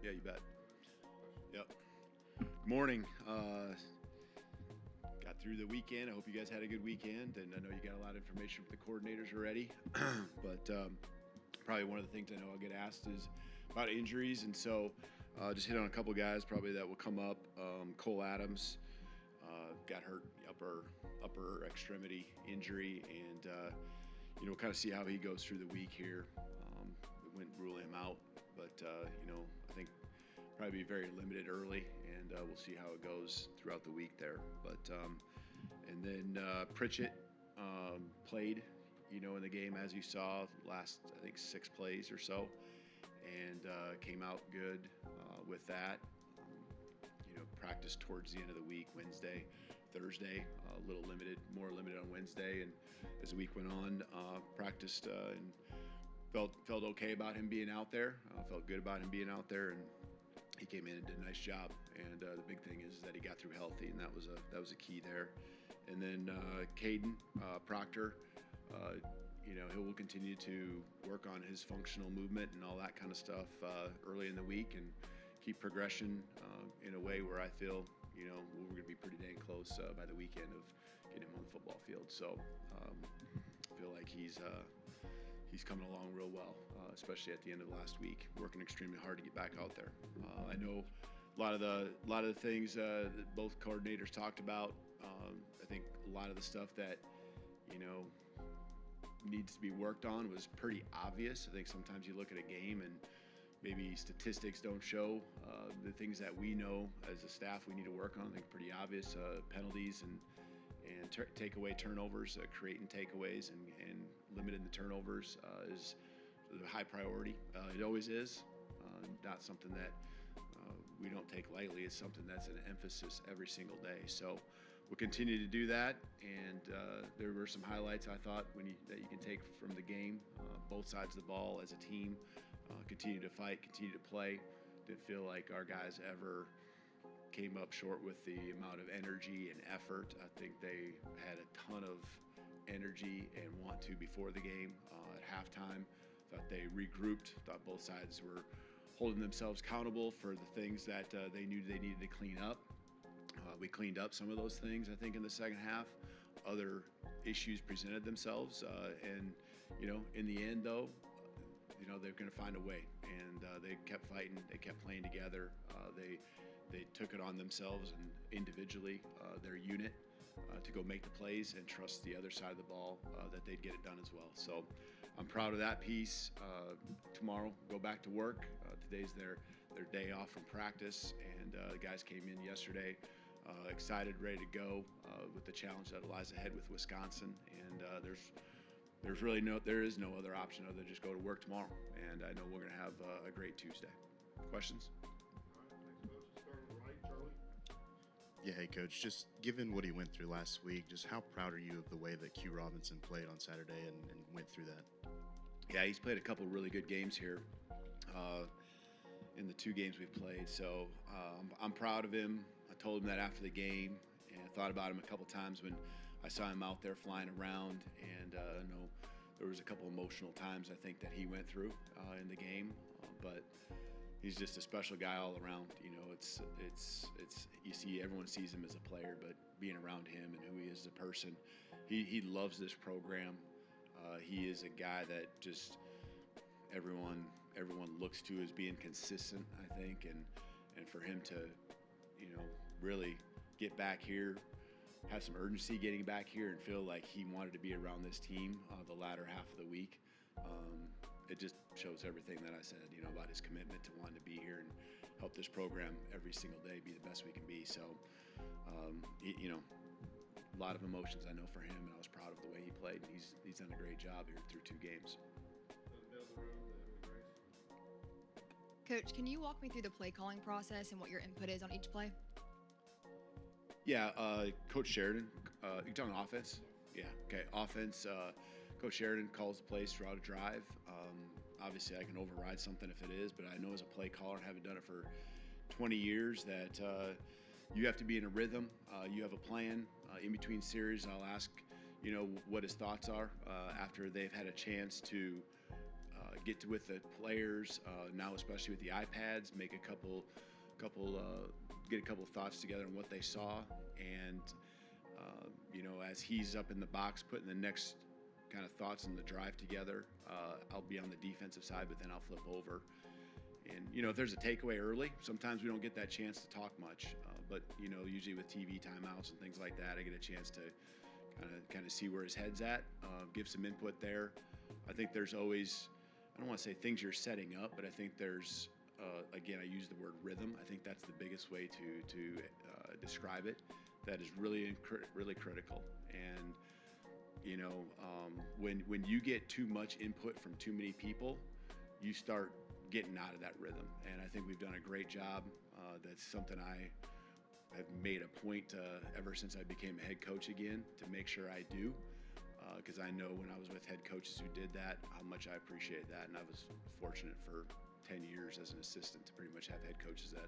Yeah, you bet. Yep. Morning. Got through the weekend. I hope you guys had a good weekend, and I know you got a lot of information from the coordinators already. But probably one of the things I know I'll get asked is about injuries, and so just hit on a couple guys probably that will come up. Cole Adams got hurt upper extremity injury, and we'll kind of see how he goes through the week here. We wouldn't rule him out, but I think probably be very limited early, and we'll see how it goes throughout the week there. But and then Pritchett played, in the game as you saw last, I think 6 plays or so, and came out good with that. Practiced towards the end of the week, Wednesday, Thursday, a little limited, more limited on Wednesday, and as the week went on, practiced and felt okay about him being out there. Felt good about him being out there, and he came in and did a nice job. And the big thing is that he got through healthy, and that was a key there. And then Caden Proctor, he will continue to work on his functional movement and all that kind of stuff early in the week, and keep progression in a way where I feel we're going to be pretty dang close by the weekend of getting him on the football field. So I feel like he's coming along real well, especially at the end of last week, working extremely hard to get back out there. I know a lot of the things that both coordinators talked about. I think a lot of the stuff that needs to be worked on was pretty obvious. I think sometimes you look at a game and maybe statistics don't show the things that we know as a staff we need to work on. I think pretty obvious penalties and takeaway turnovers, creating takeaways and limiting the turnovers is a high priority. It always is. Not something that we don't take lightly. It's something that's an emphasis every single day. So we'll continue to do that. And there were some highlights I thought that you can take from the game. Both sides of the ball as a team continue to fight, continue to play. Didn't feel like our guys ever came up short with the amount of energy and effort. I think they had a ton of energy and want to before the game. At halftime, thought they regrouped. Thought both sides were holding themselves accountable for the things that they knew they needed to clean up. We cleaned up some of those things, I think, in the second half. Other issues presented themselves, and in the end, though, they're going to find a way, and they kept fighting. They kept playing together. They took it on themselves and individually, their unit, to go make the plays and trust the other side of the ball that they'd get it done as well. So I'm proud of that piece. Tomorrow, go back to work. Today's their day off from practice, and the guys came in yesterday excited, ready to go with the challenge that lies ahead with Wisconsin. And there is no other option other than just go to work tomorrow. And I know we're going to have a great Tuesday. Questions? Yeah, hey, Coach, just given what he went through last week, just how proud are you of the way that Q Robinson played on Saturday and went through that? Yeah, he's played a couple really good games here in the 2 games we've played. So I'm proud of him. I told him that after the game, and I thought about him a couple times when I saw him out there flying around. And I know there was a couple emotional times I think that he went through in the game, but he's just a special guy all around. It's you see everyone sees him as a player, but being around him and who he is as a person, he loves this program. He is a guy that just everyone looks to as being consistent, I think, and for him to really get back here, have some urgency getting back here, and feel like he wanted to be around this team the latter half of the week. It just shows everything that I said, about his commitment to wanting to be here and help this program every single day be the best we can be. So, a lot of emotions I know for him, and I was proud of the way he played. And he's done a great job here through 2 games. Coach, can you walk me through the play calling process and what your input is on each play? Yeah, Coach Sheridan. You're talking offense? Yeah. Okay. Offense. Coach Sheridan calls the plays throughout a drive. Obviously, I can override something if it is, but I know as a play caller, having done it for 20 years, that you have to be in a rhythm. You have a plan. In between series, I'll ask, what his thoughts are after they've had a chance to with the players now, especially with the iPads, make get a couple thoughts together on what they saw, and as he's up in the box putting the next kind of thoughts in the drive together, I'll be on the defensive side, but then I'll flip over. And if there's a takeaway early, sometimes we don't get that chance to talk much, but usually with TV timeouts and things like that, I get a chance to kind of see where his head's at, give some input there. I think there's always, I don't want to say things you're setting up, but I think there's again, I use the word rhythm. I think that's the biggest way to describe it. That is really critical. And when you get too much input from too many people, you start getting out of that rhythm. And I think we've done a great job. That's something I have made a point ever since I became a head coach again, to make sure I do, because I know when I was with head coaches who did that, how much I appreciate that. And I was fortunate for 10 years as an assistant to pretty much have head coaches that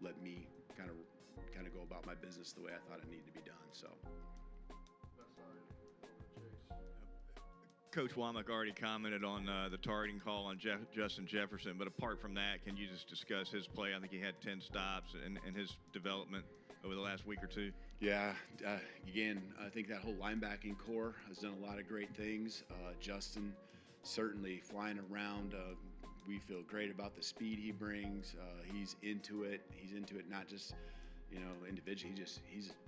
let me kind of go about my business the way I thought it needed to be done. So. Coach Womack already commented on the targeting call on Justin Jefferson, but apart from that, can you just discuss his play? I think he had 10 stops and his development over the last week or two. Yeah, again, I think that whole linebacking core has done a lot of great things. Justin certainly flying around. We feel great about the speed he brings. He's into it. He's into it not just individually.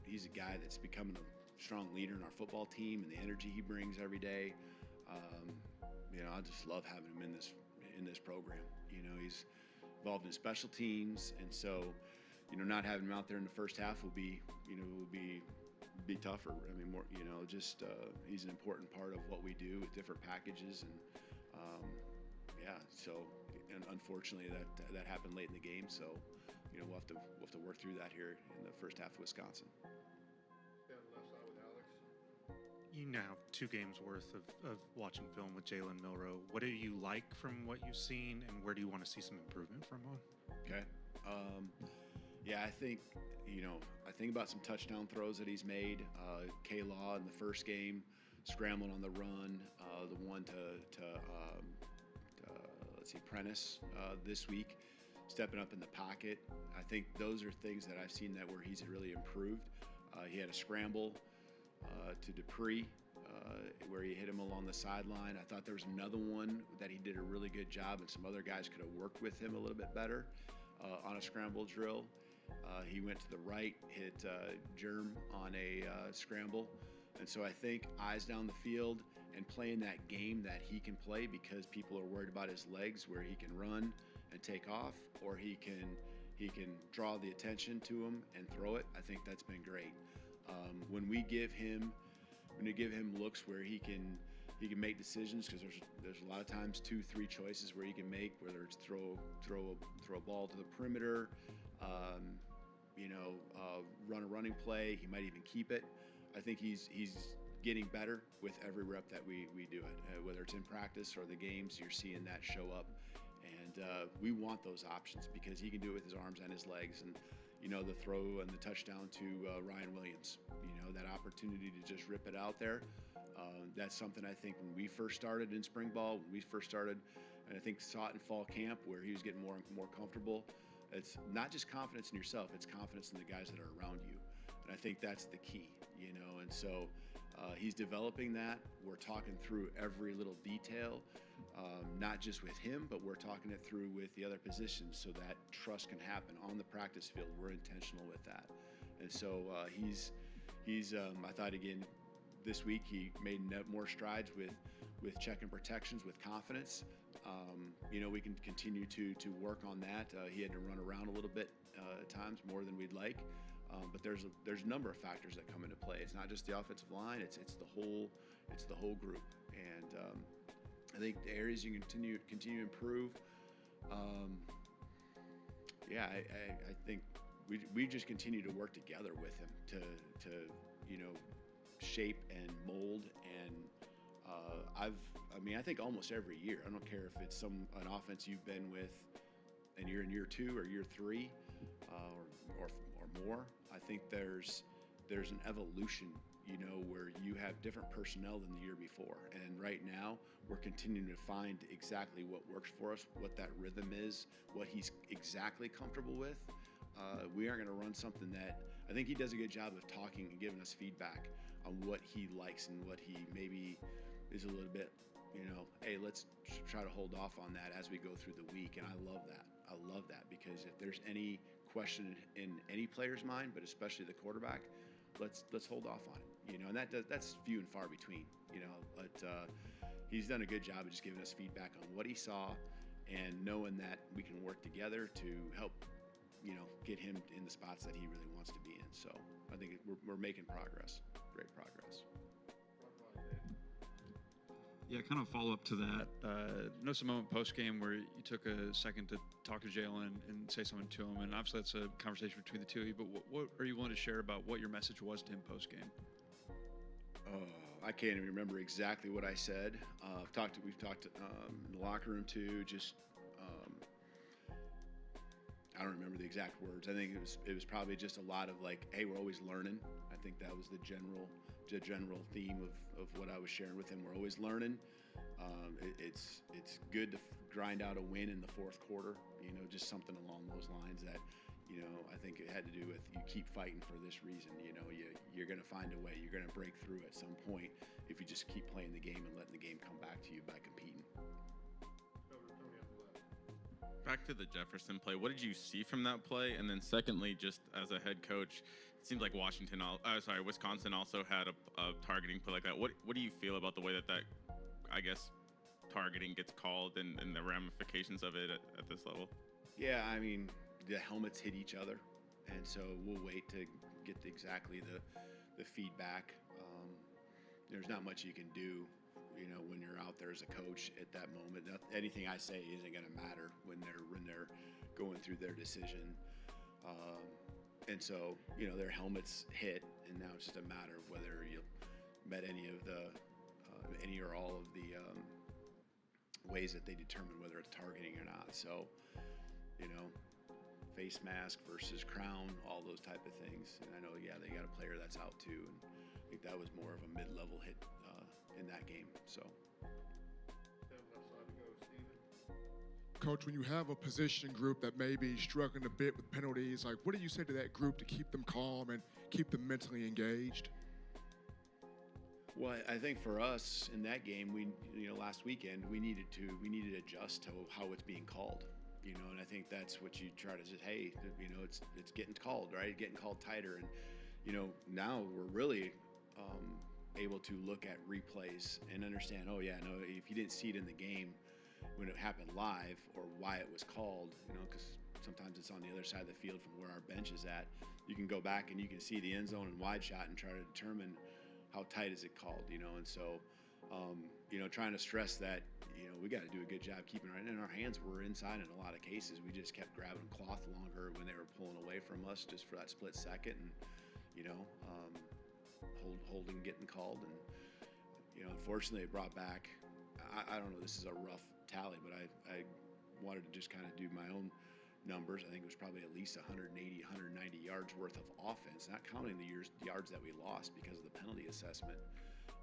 He's a guy that's becoming a strong leader in our football team, and the energy he brings every day. I just love having him in this program. He's involved in special teams, and so not having him out there in the first half will be tougher. I mean, more he's an important part of what we do with different packages, and so unfortunately that happened late in the game. So we'll have to work through that here in the first half of Wisconsin. You now have 2 games worth of watching film with Jalen Milroe. What do you like from what you've seen, and where do you want to see some improvement from him? Okay. I think about some touchdown throws that he's made. K-Law in the first game, scrambling on the run. The one to Prentice this week, stepping up in the pocket. I think those are things that I've seen where he's really improved. He had a scramble to Dupree, where he hit him along the sideline. I thought there was another one that he did a really good job, and some other guys could have worked with him a little bit better on a scramble drill. He went to the right, hit Germ on a scramble. And so I think eyes down the field and playing that game that he can play, because people are worried about his legs, where he can run and take off, or he can draw the attention to him and throw it. I think that's been great. When we give him looks where he can make decisions, because there's a lot of times 2-3 choices where he can make, whether it's throw a ball to the perimeter, run a running play. He might even keep it. I think he's getting better with every rep that we do it, whether it's in practice or the games. You're seeing that show up, and we want those options, because he can do it with his arms and his legs. And the throw and the touchdown to Ryan Williams, that opportunity to just rip it out there. That's something I think when we first started in spring ball, and I think saw it in fall camp, where he was getting more and more comfortable. It's not just confidence in yourself, it's confidence in the guys that are around you. And I think that's the key, and so he's developing that. We're talking through every little detail, not just with him, but we're talking it through with the other positions, so that trust can happen on the practice field. We're intentional with that. And so he's I thought, again, this week he made more strides with check and protections with confidence. We can continue to work on that. He had to run around a little bit at times, more than we'd like. But there's a number of factors that come into play. It's not just the offensive line; it's the whole group. And I think the areas you continue to improve. I think we just continue to work together with him to shape and mold. And I think almost every year. I don't care if it's an offense you've been with, and you're in year 2 or year 3, or more. I think there's an evolution, where you have different personnel than the year before. And right now, we're continuing to find exactly what works for us, what that rhythm is, what he's exactly comfortable with. We aren't going to run something that I think he does a good job of talking and giving us feedback on what he likes and what he maybe is a little bit, hey, let's try to hold off on that as we go through the week. And I love that. I love that because if there's any question in any player's mind, but especially the quarterback, let's hold off on it, and that's few and far between, but he's done a good job of just giving us feedback on what he saw and knowing that we can work together to help, get him in the spots that he really wants to be in. So I think we're making progress, great progress. Yeah, kind of follow up to that. Notice a moment post game where you took a second to talk to Jalen and say something to him, and obviously that's a conversation between the two of you. But what are you willing to share about what your message was to him post game? I can't even remember exactly what I said. We've talked in the locker room too. Just I don't remember the exact words. I think it was probably just a lot of like, hey, we're always learning. I think that was the general theme of what I was sharing with him. We're always learning. It's good to grind out a win in the fourth quarter, just something along those lines that, I think it had to do with you keep fighting for this reason. You're going to find a way. You're going to break through at some point if you just keep playing the game and letting the game come back to you by competing. Back to the Jefferson play. What did you see from that play? And then secondly, just as a head coach, it seems like Wisconsin also had a targeting play like that. What do you feel about the way that I guess, targeting gets called and the ramifications of it at this level? Yeah, I mean, the helmets hit each other, and so we'll wait to get exactly the feedback. There's not much you can do, when you're out there as a coach at that moment. Anything I say isn't going to matter when they're going through their decision. And so, their helmets hit, and now it's just a matter of whether you met any or all of the ways that they determine whether it's targeting or not. So, face mask versus crown, all those type of things. And I know, they got a player that's out too, and I think that was more of a mid-level hit in that game. So. Coach, when you have a position group that may be struggling a bit with penalties, like what do you say to that group to keep them calm and keep them mentally engaged? Well, I think for us in that game, last weekend, we needed to adjust to how it's being called, and I think that's what you try to just, hey, it's getting called, right? Getting called tighter. And, now we're really able to look at replays and understand, if you didn't see it in the game when it happened live or why it was called, because sometimes it's on the other side of the field from where our bench is at, you can go back and you can see the end zone and wide shot and try to determine how tight is it called, and so, trying to stress that, we got to do a good job keeping it, and our hands were inside in a lot of cases. We just kept grabbing cloth longer when they were pulling away from us just for that split second, and, holding getting called, and, unfortunately it brought back, I don't know, this is a rough tally, but I wanted to just kind of do my own numbers. I think it was probably at least 180, 190 yards worth of offense, not counting the yards that we lost because of the penalty assessment.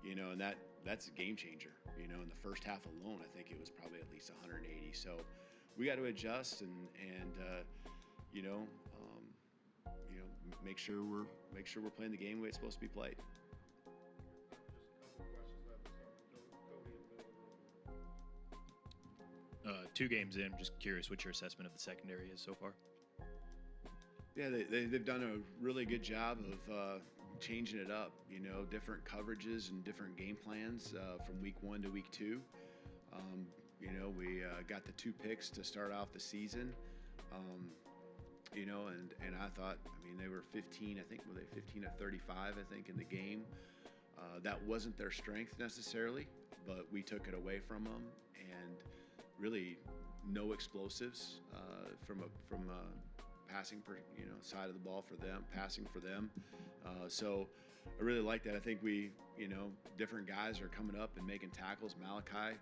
And that's a game changer. In the first half alone, I think it was probably at least 180. So we got to adjust and make sure we're playing the game the way it's supposed to be played. Two games in, just curious what your assessment of the secondary is so far. Yeah, they've done a really good job of changing it up, different coverages and different game plans from week 1 to week 2. We got the 2 picks to start off the season, and I thought, they were 15, I think, were they 15 of 35, I think, in the game. That wasn't their strength necessarily, but we took it away from them, and really no explosives from a passing side of the ball for them, passing for them. So I really like that. I think we, different guys are coming up and making tackles. Malachi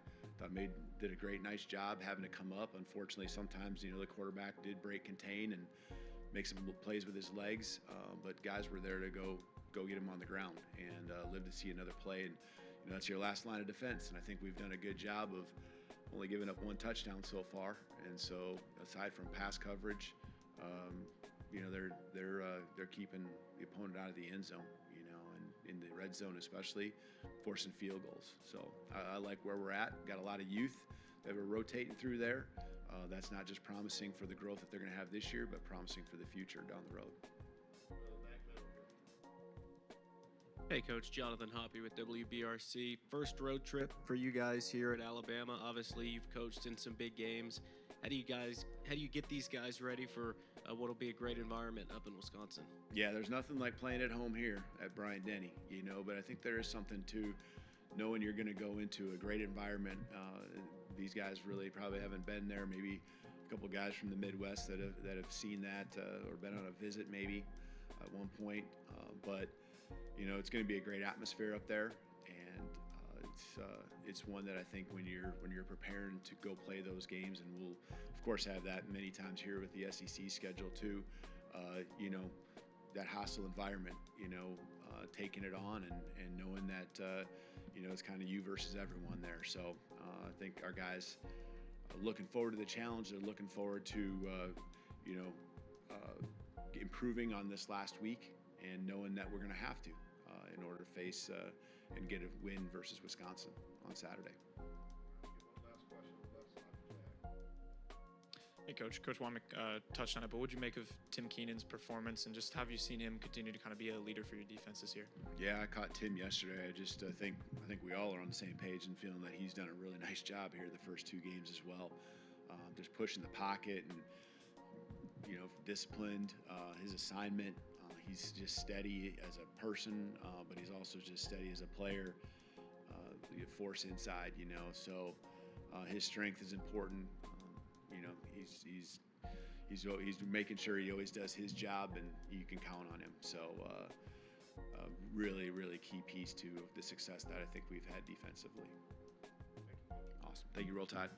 did a nice job having to come up. Unfortunately, sometimes, the quarterback did break contain and make some plays with his legs, but guys were there to go go get them on the ground and live to see another play. And that's your last line of defense. And I think we've done a good job of only giving up one touchdown so far. And so aside from pass coverage, they're keeping the opponent out of the end zone, and in the red zone especially, forcing field goals. So I like where we're at. Got a lot of youth that are rotating through there. That's not just promising for the growth that they're going to have this year, but promising for the future down the road. Hey, Coach, Jonathan Hoppy with WBRC. First road trip for you guys here at Alabama. Obviously, you've coached in some big games. How do you get these guys ready for what will be a great environment up in Wisconsin? Yeah, there's nothing like playing at home here at Bryant Denny, but I think there is something to knowing you're going to go into a great environment. These guys really probably haven't been there. Maybe a couple guys from the Midwest that have seen that or been on a visit maybe at one point. But it's going to be a great atmosphere up there, and it's one that I think when you're preparing to go play those games, and we'll of course have that many times here with the SEC schedule too. That hostile environment, taking it on and knowing that it's kind of you versus everyone there. So I think our guys are looking forward to the challenge. They're looking forward to improving on this last week, and knowing that we're going to have to in order to face and get a win versus Wisconsin on Saturday. Hey, Coach. Coach Womack touched on it, but what did you make of Tim Keenan's performance, and just have you seen him continue to kind of be a leader for your defense this year? Yeah, I caught Tim yesterday. I just think we all are on the same page and feeling that he's done a really nice job here the first two games as well. Just pushing the pocket and disciplined. His assignment. He's just steady as a person, but he's also just steady as a player. The force inside, So his strength is important. He's making sure he always does his job, and you can count on him. So really, really key piece to the success that I think we've had defensively. Awesome. Thank you, Roll Tide.